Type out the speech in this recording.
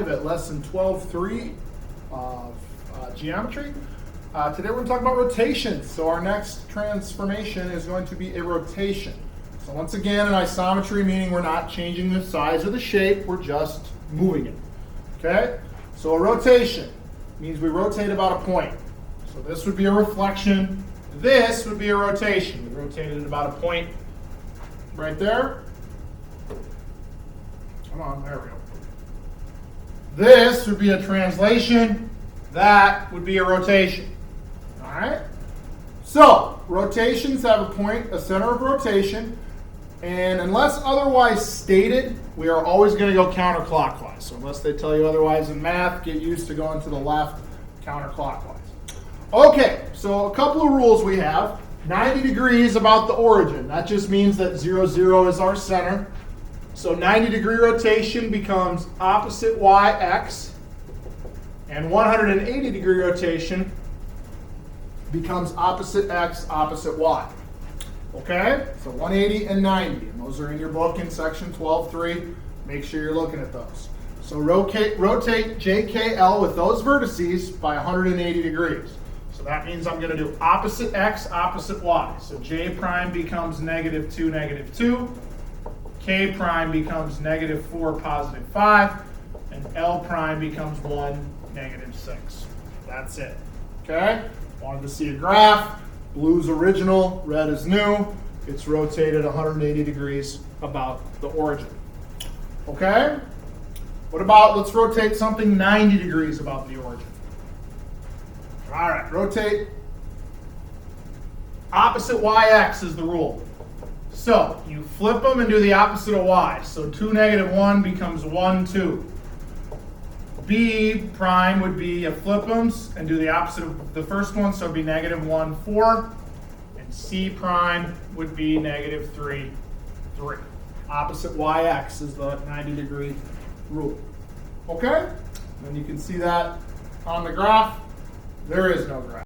5 at lesson 12.3 of geometry. Today we're going to talk about rotation. So our next transformation is going to be a rotation. So once again, an isometry, meaning we're not changing the size or the shape, we're just moving it. Okay? So a rotation means we rotate about a point. So this would be a reflection. This would be a rotation. We rotated it about a point right there. Come on, there we go. This would be a translation. That would be a rotation. All right? So, rotations have a point, a center of rotation, and unless otherwise stated, we are always going to go counterclockwise. So unless they tell you otherwise in math, get used to going to the left counterclockwise. Okay, so a couple of rules we have. 90 degrees about the origin. That just means that 0, 0 is our center. So 90-degree rotation becomes opposite y, x, and 180-degree rotation becomes opposite x, opposite y. Okay? So 180 and 90. And those are in your book in section 12.3. Make sure you're looking at those. So rotate JKL with those vertices by 180 degrees. So that means I'm going to do opposite x, opposite y. So J prime becomes -2, -2. K prime becomes -4, +5. And L prime becomes 1, -6. That's it. Okay? Wanted to see a graph. Blue's original, red is new. It's rotated 180 degrees about the origin. Okay? What about, let's rotate something 90 degrees about the origin. All right, rotate. Opposite yx is the rule. So you flip them and do the opposite of y. So 2, -1 becomes 1, 2. B prime would be a flip them and do the opposite of the first one, so it would be -1, 4. And C prime would be -3, 3. Opposite yx is the 90-degree rule. Okay? And you can see that on the graph. There is no graph.